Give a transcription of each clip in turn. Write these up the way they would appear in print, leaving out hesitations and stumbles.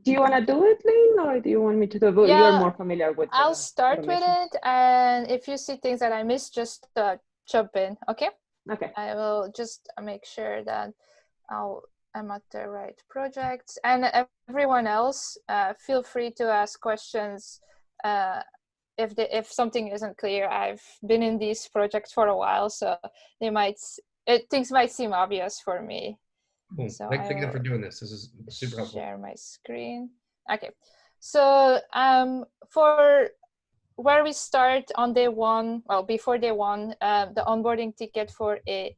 Do you want to do it, Lynn, or do you want me to do it? Well, you're Yeah, more familiar with I'll the start with automations. it, and if you see things that I missed, just jump in, okay? Okay. I will just make sure that I'm at the right project. And everyone else, feel free to ask questions if something isn't clear. I've been in these projects for a while, so things might seem obvious for me. Cool. So Thanks I again for will doing this. This is super helpful. share my screen. Okay, so for where we start on day one, well, before day one, the onboarding ticket for a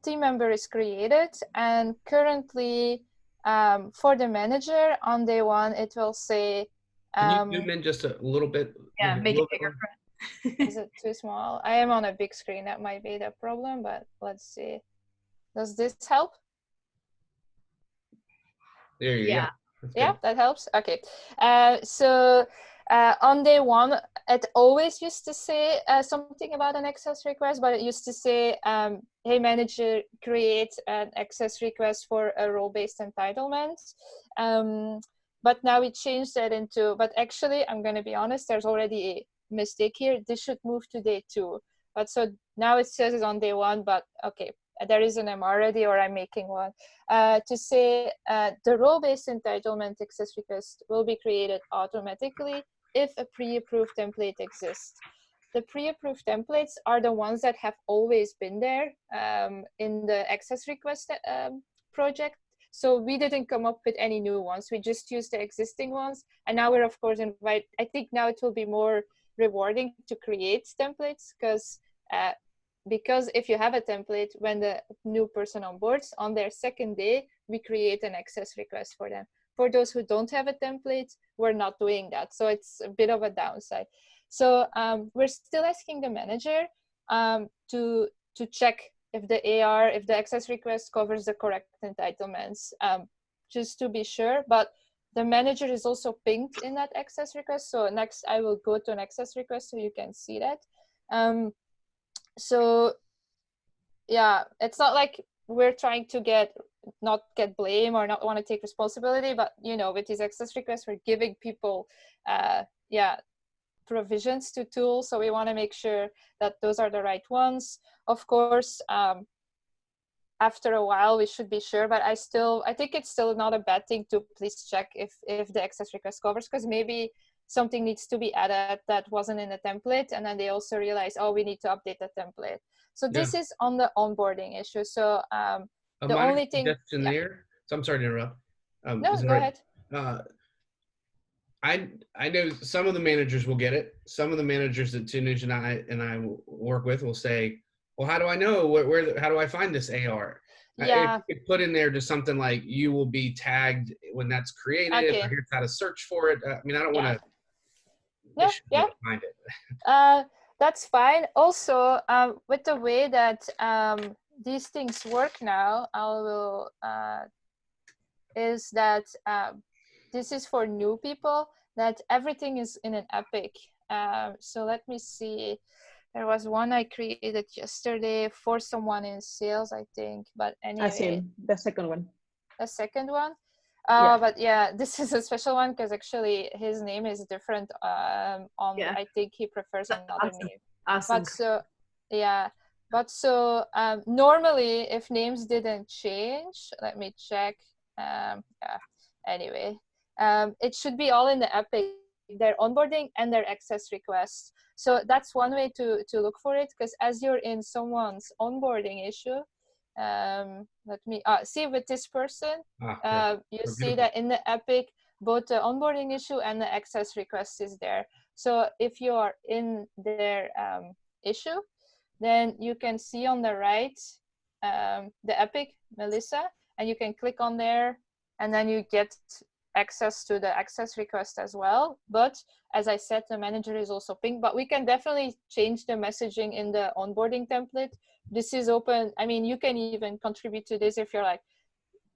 team member is created, and currently for the manager on day one, it will say, Can you zoom in just a little bit? Yeah, make it bigger. Is it too small? I am on a big screen. That might be the problem, but let's see. Does this help? There you go. Yeah, that helps. Okay. So on day one, it always used to say something about an access request, but it used to say, hey, manager, create an access request for a role-based entitlement. But now we changed that into, but actually, I'm going to be honest, there's already a mistake here. This should move to day two. But so now it says it's on day one, but okay, there is an M already, or I'm making one. To say the role-based entitlement access request will be created automatically if a pre-approved template exists. The pre-approved templates are the ones that have always been there in the access request project. So we didn't come up with any new ones. We just used the existing ones. And now we're, of course, I think now it will be more rewarding to create templates because if you have a template, when the new person onboards, on their second day, we create an access request for them. For those who don't have a template, we're not doing that. So it's a bit of a downside. So we're still asking the manager to check if if the access request covers the correct entitlements, just to be sure. But the manager is also pinged in that access request. So next I will go to an access request so you can see that. So yeah, it's not like we're trying to not get blame or not want to take responsibility, but with these access requests, we're giving people provisions to tools, so we want to make sure that those are the right ones. Of course, after a while we should be sure, but I think it's still not a bad thing to please check if the access request covers, because maybe something needs to be added that wasn't in the template, and then they also realize, oh, we need to update the template. So this is on the onboarding issue. So the only thing there. So I'm sorry to interrupt. No, go ahead. I know some of the managers will get it. Some of the managers that Tunuj and I work with will say, well, how do I know how do I find this AR? Yeah. If you could put in there just something like, you will be tagged when that's created, okay. or here's how to search for it. I mean, I don't want to find it. That's fine. Also, with the way that these things work now, is that this is for new people, that everything is in an epic. So let me see. There was one I created yesterday for someone in sales, I think. But anyway. I see the second one. The second one? But yeah, this is a special one because actually his name is different. I think he prefers another name. Awesome. But so normally if names didn't change, let me check. Anyway, it should be all in the epic, their onboarding and their access requests. So that's one way to look for it, because as you're in someone's onboarding issue, let me see with this person, you see that in the epic, both the onboarding issue and the access request is there. So if you are in their issue, then you can see on the right the epic, Melissa, and you can click on there, and then you get access to the access request as well. But as I said, the manager is also pinged, but we can definitely change the messaging in the onboarding template. This is open. I mean, you can even contribute to this if you're like,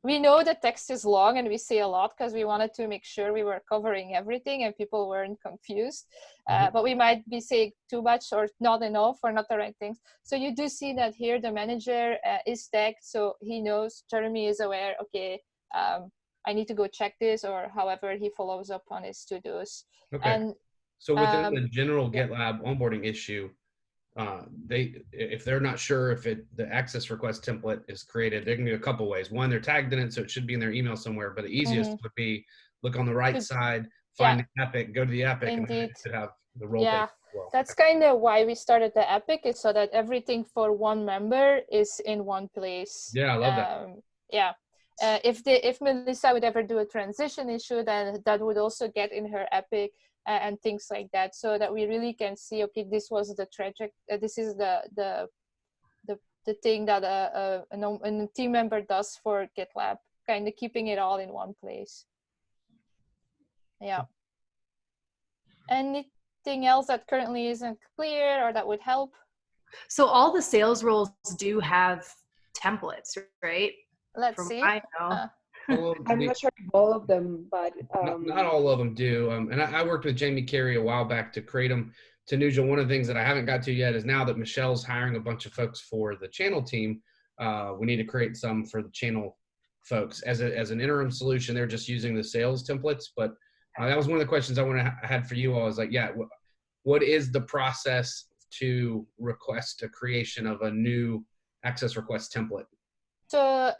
we know the text is long and we say a lot because we wanted to make sure we were covering everything and people weren't confused, but we might be saying too much or not enough or not the right things. So you do see that here the manager is tagged, so he knows, Jeremy is aware, okay, I need to go check this, or however he follows up on his to-dos. Okay. And so within the general yeah. GitLab onboarding issue, if they're not sure if the access request template is created, they can do a couple ways. One, they're tagged in it, so it should be in their email somewhere. But the easiest would be look on the right side, find the epic, go to the epic, and then it should have the role page as well. That's kind of why we started the epic, is so that everything for one member is in one place. Yeah, I love that. Yeah. If Melissa would ever do a transition issue, then that would also get in her epic and things like that, so that we really can see, okay, this was the trajectory, this is the thing that a team member does for GitLab, kind of keeping it all in one place. Yeah. Anything else that currently isn't clear or that would help? So all the sales roles do have templates, right? Let's see. I know. I'm not sure if all of them, but not all of them do. And I worked with Jamie Carey a while back to create them. Tanuja, one of the things that I haven't got to yet is now that Michelle's hiring a bunch of folks for the channel team, we need to create some for the channel folks. As an interim solution, they're just using the sales templates. But that was one of the questions I had for you all. I was like, yeah, what is the process to request a creation of a new access request template? So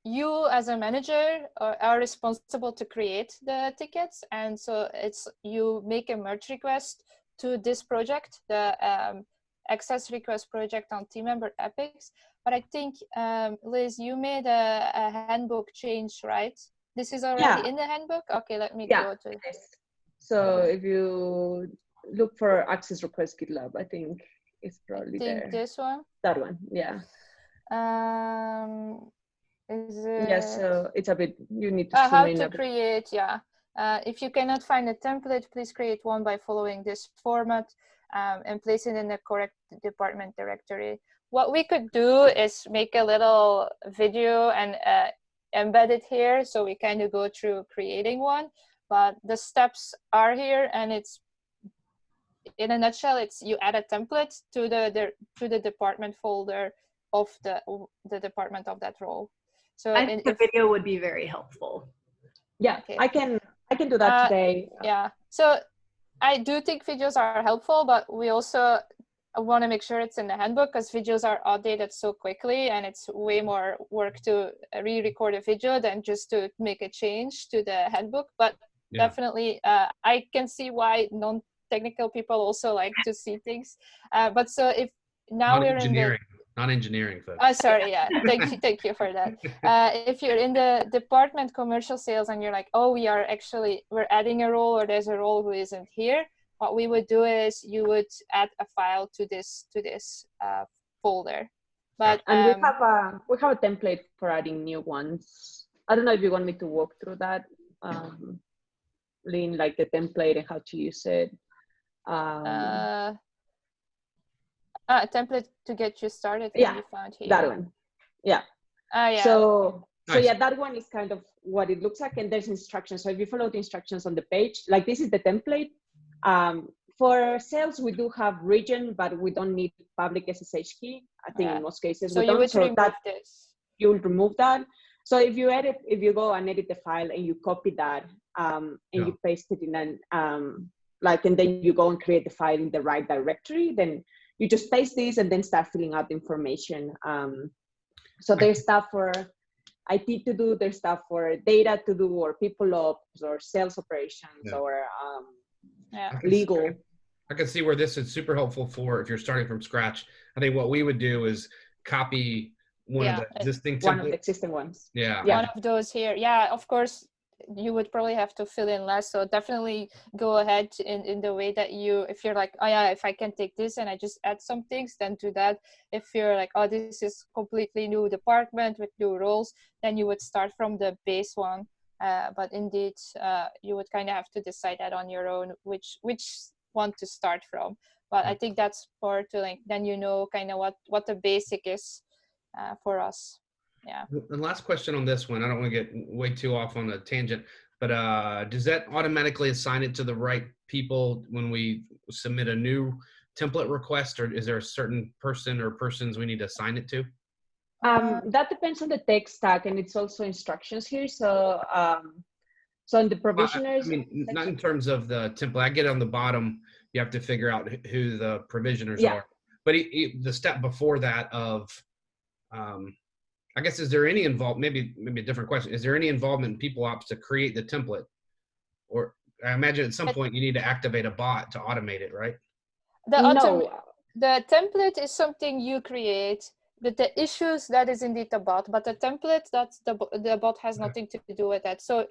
you as a manager are responsible to create the tickets, and so you make a merge request to this project, the access request project on team member epics. But I think Liz, you made a handbook change, right? This is already in the handbook. Okay, let me go to it. So if you look for access request GitLab, I think it's probably there. This one. That one, yeah. Is it? Yes, so it's a bit, you need to How zoom in to a bit. create, if you cannot find a template, please create one by following this format and place it in the correct department directory. What we could do is make a little video and embed it here, so we kind of go through creating one, but the steps are here, and it's, in a nutshell, it's you add a template to the department folder of the department of that role. So I think the video would be very helpful. Yeah, okay. I can do that today. Yeah, so I do think videos are helpful, but we also want to make sure it's in the handbook, because videos are outdated so quickly, and it's way more work to re-record a video than just to make a change to the handbook. But definitely, I can see why non-technical people also like to see things. But so if now we're in the not engineering folks. Oh, sorry. Yeah. Thank you for that. If you're in the department commercial sales and you're like, oh, we're adding a role, or there's a role who isn't here, what we would do is you would add a file to this folder. But and we have a template for adding new ones. I don't know if you want me to walk through that, Lynn, like the template and how to use it. A template to get you started. Yeah, you found here. That one. Yeah. Yeah. So nice. Yeah, that one is kind of what it looks like, and there's instructions. So if you follow the instructions on the page, like this is the template. For sales, we do have region, but we don't need public SSH key. I think in most cases so we you don't. would So remove that this. You'll remove that. So if you go and edit the file and you copy that and you paste it in an and then you go and create the file in the right directory, then you just paste this and then start filling out the information. So there's stuff for IT to do, there's stuff for data to do, or people ops, or sales operations, or legal. I can see where this is super helpful for if you're starting from scratch. I think what we would do is copy one of the existing templates. One of the existing ones. Yeah. One of those here. Yeah, of course, you would probably have to fill in less. So definitely go ahead in the way that if you're like, oh yeah, if I can take this and I just add some things, then do that. If you're like, oh, this is completely new department with new roles, then you would start from the base one. But indeed, you would kind of have to decide that on your own, which one to start from. But I think that's for to like, then you know kind of what the basic is for us. Yeah. The last question on this one, I don't want to get way too off on a tangent, but does that automatically assign it to the right people when we submit a new template request, or is there a certain person or persons we need to assign it to? That depends on the tech stack, and it's also instructions here. So, so in the provisioners, I mean, not in terms of the template. I get on the bottom, you have to figure out who the provisioners are. But the step before that of, I guess, is there any maybe a different question. Is there any involvement in people ops to create the template? Or I imagine at some point you need to activate a bot to automate it, right? The template is something you create. The issues, that is indeed the bot, but the template, that's the bot has nothing to do with that. So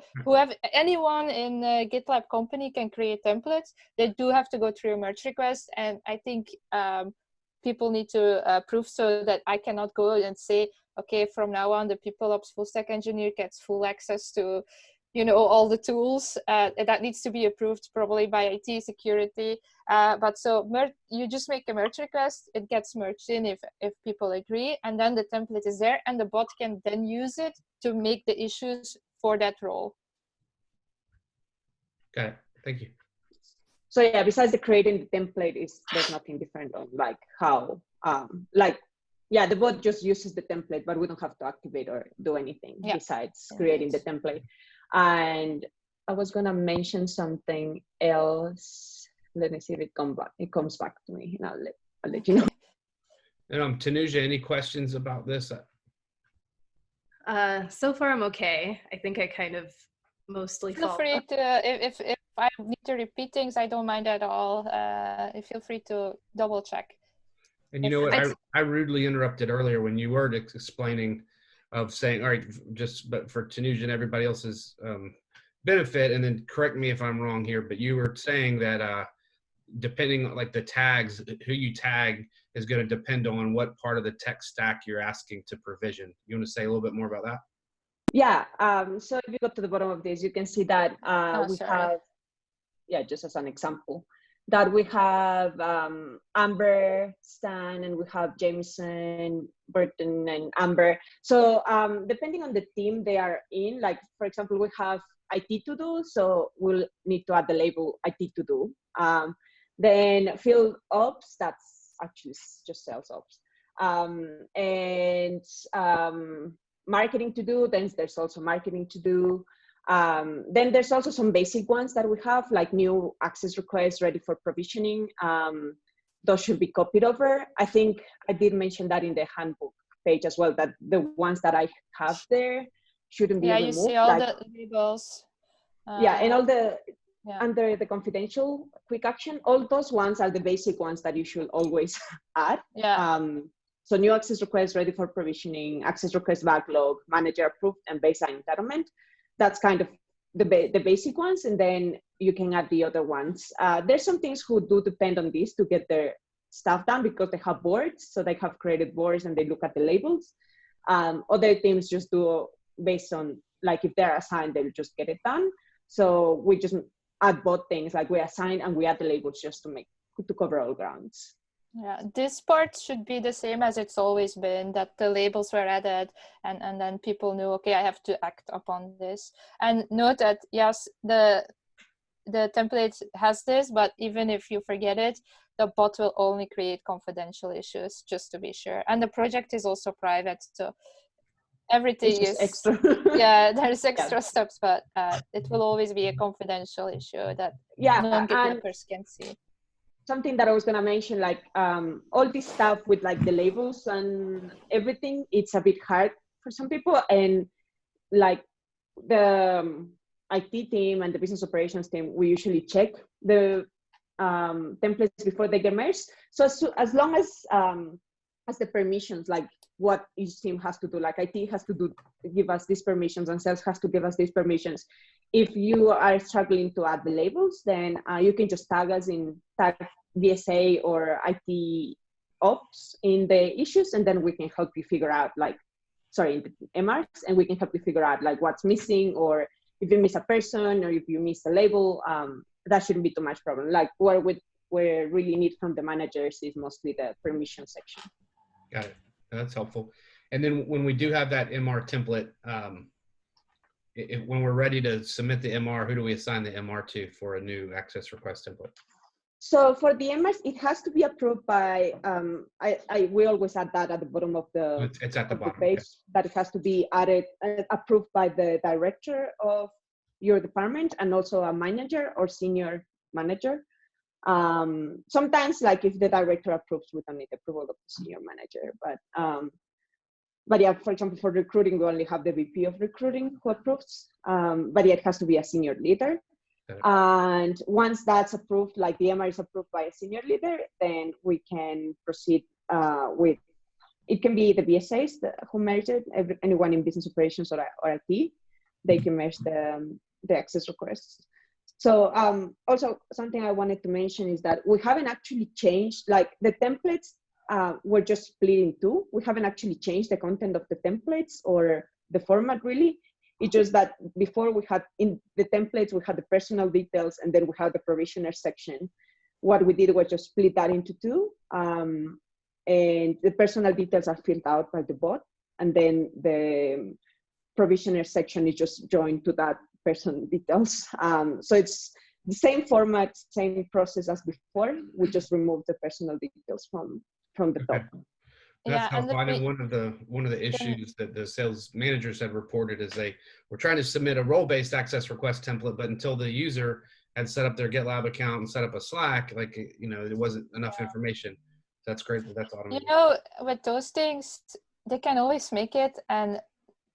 anyone in a GitLab company can create templates. They do have to go through a merge request, and I think people need to approve, so that I cannot go and say, okay, from now on the people ops full stack engineer gets full access to, you know, all the tools. That needs to be approved probably by IT security. But so you just make a merge request, it gets merged in if people agree, and then the template is there, and the bot can then use it to make the issues for that role. Got it. Thank you. So yeah, besides the creating the template, there's nothing different on like how, the bot just uses the template, but we don't have to activate or do anything besides creating the template. And I was gonna mention something else. Let me see if it comes back to me, and I'll let you know. And Tanuja, any questions about this? So far I'm okay. I think I kind of mostly feel free to, if I need to repeat things, I don't mind at all. Feel free to double check. And you know what, I rudely interrupted earlier when you were explaining of saying, all right, but for Tanuja and everybody else's benefit, and then correct me if I'm wrong here, but you were saying that depending on like the tags, who you tag is going to depend on what part of the tech stack you're asking to provision. You want to say a little bit more about that? Yeah, so if you go to the bottom of this, you can see that we have, just as an example, that we have Amber, Stan, and we have Jameson, Burton, and Amber. So depending on the team they are in, like for example, we have IT to do, so we'll need to add the label IT to do. Then field ops, that's actually just sales ops. And marketing to do, then there's also marketing to do. Then there's also some basic ones that we have, like new access requests ready for provisioning. Those should be copied over. I think I did mention that in the handbook page as well, that the ones that I have there shouldn't be removed. You see all the labels. And all the, under the confidential quick action, all those ones are the basic ones that you should always add. So new access requests ready for provisioning, access request backlog, manager approved, and baseline entitlement. That's kind of the basic ones, and then you can add the other ones. There's some things who do depend on this to get their stuff done because they have boards, so they have created boards and they look at the labels. Other teams just do based on, like if they're assigned, they'll just get it done. So we just add both things, like we assign and we add the labels just to cover all grounds. Yeah, this part should be the same as it's always been, that the labels were added and then people knew, okay, I have to act upon this. And note that, yes, the template has this, but even if you forget it, the bot will only create confidential issues, just to be sure. And the project is also private, so everything is extra. There's extra steps, but it will always be a confidential issue that non-GitLabbers can see. Something that I was gonna mention, like all this stuff with like the labels and everything, it's a bit hard for some people, and like the IT team and the business operations team, we usually check the templates before they get merged. So as long as the permissions, like what each team has to do, like IT has to give us these permissions and sales has to give us these permissions. If you are struggling to add the labels, then you can just tag us in tag DSA or IT ops in the issues, and then we can help you figure out in the MRs, and we can help you figure out like what's missing, or if you miss a person or if you miss a label, that shouldn't be too much problem. Like what we really need from the managers is mostly the permission section. Got it. That's helpful. And then when we do have that MR template, when we're ready to submit the MR, who do we assign the MR to for a new access request template? So for the DMRs, it has to be approved by, we always add that at the bottom of the, It's at the bottom. page, Okay. that it has to be added, approved by the director of your department and also a manager or senior manager. Sometimes, like if the director approves, we don't need approval of the senior manager, but yeah, for example, for recruiting, we only have the VP of recruiting who approves, but yeah, it has to be a senior leader. And once that's approved, like the MR is approved by a senior leader, then we can proceed with, it can be the BSAs who merge it, anyone in business operations or IT, they can merge the access requests. So also something I wanted to mention is that we haven't actually changed, like the templates were just split in two. We haven't actually changed the content of the templates or the format really. It's just that before we had in the templates, we had the personal details and then we had the provisioner section. What we did was just split that into two. And the personal details are filled out by the bot. And then the provisioner section is just joined to that personal details. So it's the same format, same process as before. We just removed the personal details from the top. That's helpful. I know one of the issues that the sales managers had reported is they were trying to submit a role-based access request template, but until the user had set up their GitLab account and set up a Slack, like, you know, there wasn't enough information. That's great that that's automated. You know, with those things, they can always make it, and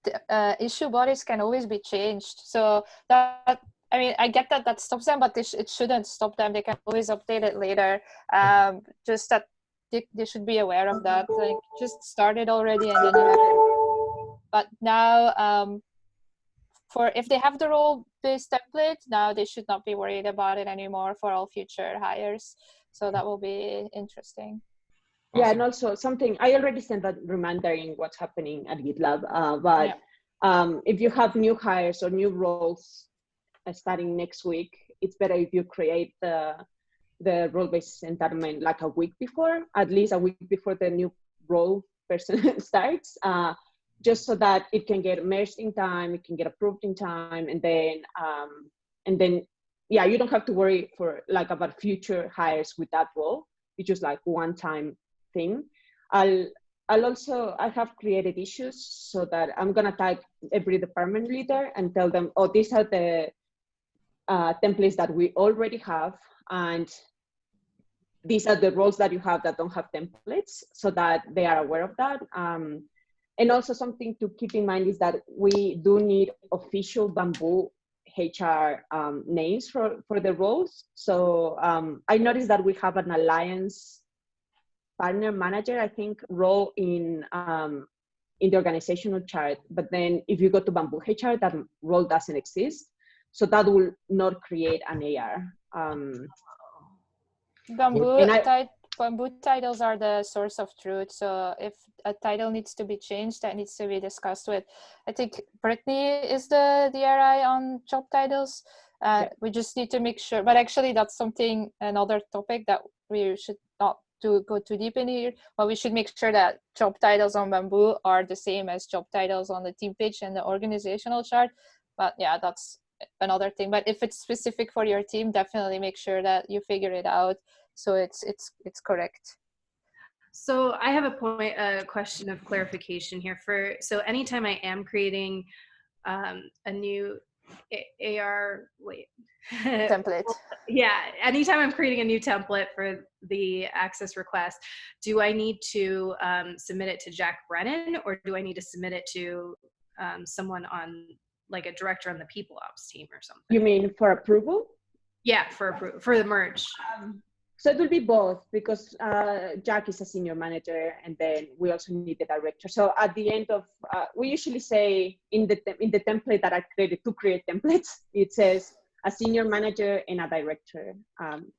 the issue bodies can always be changed. So that, I mean, I get that stops them, but it shouldn't stop them. They can always update it later. Just that they should be aware of that. Like, just start it already, and then you have it. But now, for if they have the role-based template, now they should not be worried about it anymore for all future hires. So that will be interesting. Awesome. Yeah, and also something, I already sent that reminder in what's happening at GitLab, but if you have new hires or new roles starting next week, it's better if you create the role-based entitlement like a week before, at least a week before the new role person starts, just so that it can get merged in time, it can get approved in time, and then yeah, you don't have to worry for like about future hires with that role. It's just like one time thing. I have created issues so that I'm gonna tag every department leader and tell them, oh, these are the templates that we already have, and these are the roles that you have that don't have templates, so that they are aware of that. And also something to keep in mind is that we do need official Bamboo HR names for the roles. So I noticed that we have an alliance partner manager, I think, role in the organizational chart. But then if you go to Bamboo HR, that role doesn't exist. So that will not create an AR. Bamboo titles are the source of truth. So if a title needs to be changed, that needs to be discussed with, I think Brittany is the DRI on job titles. We just need to make sure, but actually that's another topic that we should not go too deep in here, but we should make sure that job titles on Bamboo are the same as job titles on the team page and the organizational chart. But yeah, that's another thing. But if it's specific for your team, definitely make sure that you figure it out so it's correct. So I have a question of clarification here. So anytime I am creating a new template. Yeah, anytime I'm creating a new template for the access request, do I need to submit it to Jack Brennan, or do I need to submit it to someone on, like, a director on the people ops team or something? You mean for approval? Yeah, for the merge. So it will be both, because Jack is a senior manager, and then we also need the director. So at the end of, we usually say in the template that I created to create templates, it says a senior manager and a director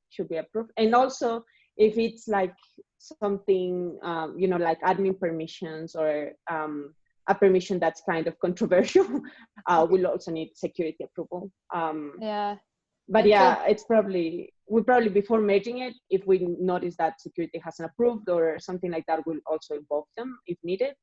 should be approved. And also if it's like something, you know, like admin permissions or a permission that's kind of controversial, we'll also need security approval. Yeah. But yeah, we probably before merging it, if we notice that security hasn't approved or something like that, we'll also involve them if needed.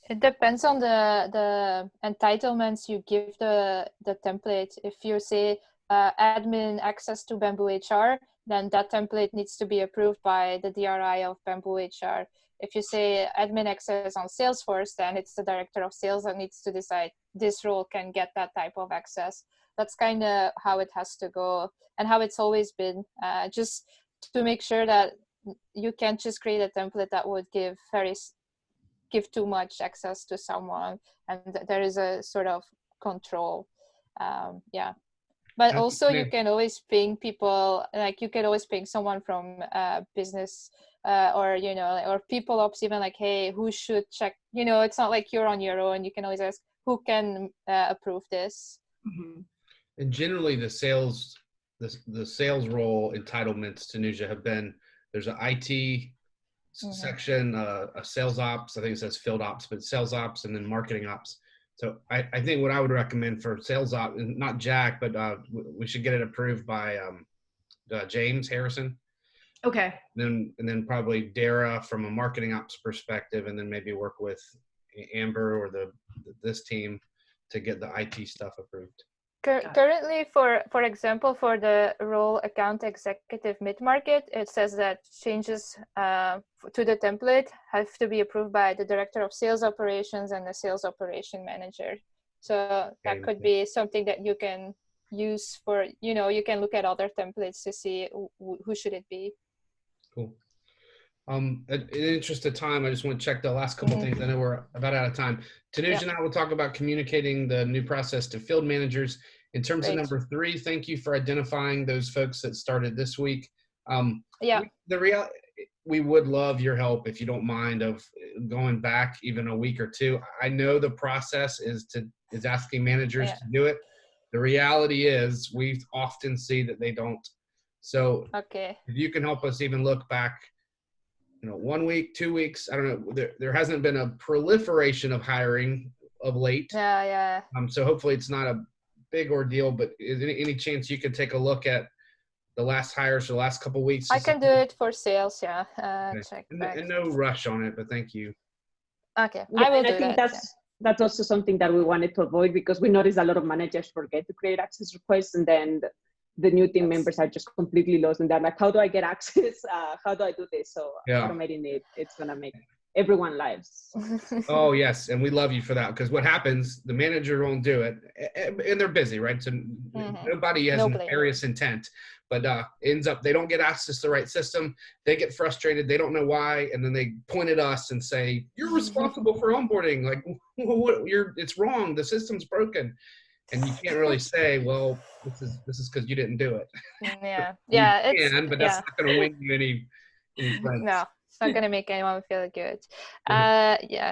It depends on the entitlements you give the template. If you say admin access to Bamboo HR, then that template needs to be approved by the DRI of Bamboo HR. If you say admin access on Salesforce, then it's the director of sales that needs to decide this role can get that type of access. That's kind of how it has to go and how it's always been, just to make sure that you can't just create a template that would give too much access to someone, and there is a sort of control. Yeah. But also you can always ping people, like you can always ping someone from business or, you know, or people ops even, like, hey, who should check, you know, it's not like you're on your own. You can always ask who can approve this. Mm-hmm. And generally the sales role entitlements to Nuja have been, there's an IT section, a sales ops, I think it says field ops, but sales ops, and then marketing ops. So I think what I would recommend for sales ops, not Jack, but we should get it approved by James Harrison. Okay. And then probably Dara from a marketing ops perspective, and then maybe work with Amber or this team to get the IT stuff approved. Currently, for example, for the role account executive mid-market, it says that changes to the template have to be approved by the director of sales operations and the sales operation manager. So that could be something that you can use for, you know, you can look at other templates to see who should it be. Cool. In the interest of time, I just want to check the last couple things. I know we're about out of time. Tanuja and I will talk about communicating the new process to field managers. In terms of number 3, thank you for identifying those folks that started this week. We would love your help, if you don't mind, of going back even a week or 2. I know the process is asking managers to do it. The reality is we often see that they don't. So if you can help us even look back, you know, 1 week, 2 weeks, I don't know, there hasn't been a proliferation of hiring of late. So hopefully it's not a big ordeal, but is there any chance you could take a look at the last hires for the last couple of weeks? I can do it for sales, check back. And no rush on it, but thank you. Okay, I will do that. I think that's also something that we wanted to avoid, because we noticed a lot of managers forget to create access requests, and then the new team members are just completely lost, and they're like, how do I get access? How do I do this? So automating it's going to make everyone lives. Oh yes, and we love you for that, because what happens, the manager won't do it, and they're busy, right? So nobody has nefarious intent, but ends up they don't get access to the right system. They get frustrated, they don't know why, and then they point at us and say, "You're responsible for onboarding. Like, it's wrong. The system's broken." And you can't really say, "Well, this is because you didn't do it." But that's not going to win you any friends. No. It's not going to make anyone feel good.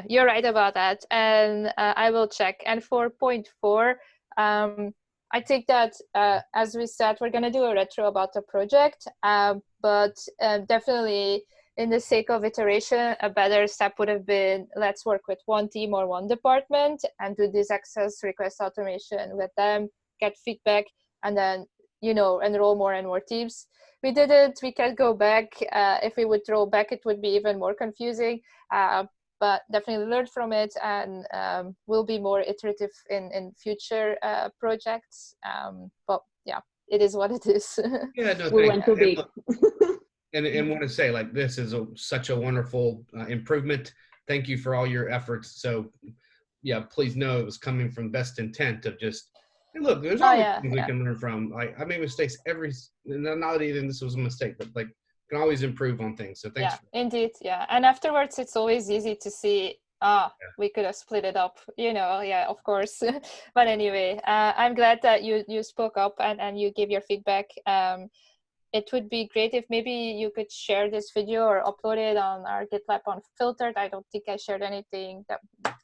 You're right about that. And I will check. And for point 4, I think that, as we said, we're going to do a retro about the project. But definitely, in the sake of iteration, a better step would have been, let's work with one team or one department and do this access request automation with them, get feedback, and then, you know, enroll more and more teams. We didn't. We can go back. If we would roll back, it would be even more confusing. But definitely learn from it, and we'll be more iterative in future projects. But yeah, it is what it is. We went too big. And want to say, like, this is such a wonderful improvement. Thank you for all your efforts. So yeah, please know it was coming from best intent of just, hey, look, there's always things we can learn from. Like, I made mistakes not that even this was a mistake, but like, can always improve on things. So thanks. Indeed. And afterwards, it's always easy to see, we could have split it up, you know. Of course. But anyway, I'm glad that you spoke up and you gave your feedback. It would be great if maybe you could share this video or upload it on our GitLab Unfiltered. I don't think I shared anything that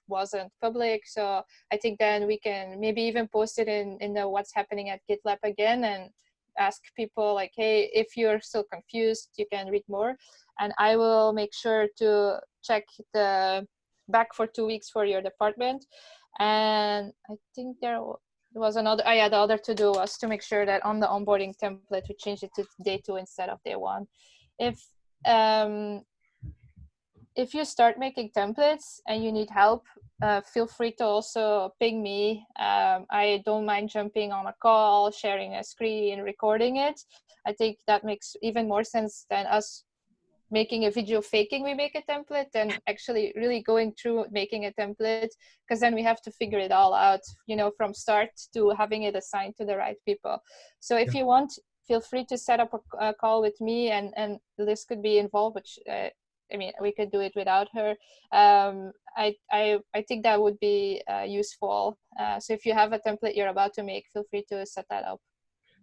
wasn't public. So I think then we can maybe even post it in the What's Happening at GitLab again, and ask people like, hey, if you're still confused, you can read more. And I will make sure to check the back for 2 weeks for your department. And I think there was another, the other to do was to make sure that on the onboarding template, we changed it to day 2 instead of day 1. If if you start making templates and you need help, feel free to also ping me. I don't mind jumping on a call, sharing a screen, recording it. I think that makes even more sense than us making a video faking we make a template and actually really going through making a template, because then we have to figure it all out, you know, from start to having it assigned to the right people. So if you want, feel free to set up a call with me, and Liz could be involved, which I mean, we could do it without her. I think that would be useful. So if you have a template you're about to make, feel free to set that up.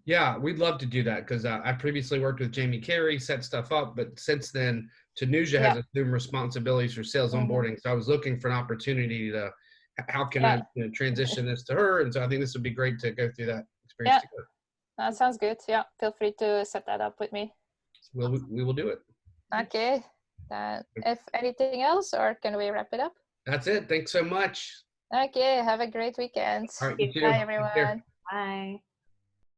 Yeah, we'd love to do that, because I previously worked with Jamie Carey, set stuff up, but since then, Tanuja has assumed responsibilities for sales onboarding. So I was looking for an opportunity to, how can I transition this to her? And so I think this would be great to go through that experience together. That sounds good. Yeah, feel free to set that up with me. We will do it. Okay. If anything else, or can we wrap it up? That's it. Thanks so much. Okay, have a great weekend. All right, you too. Bye, everyone. Bye.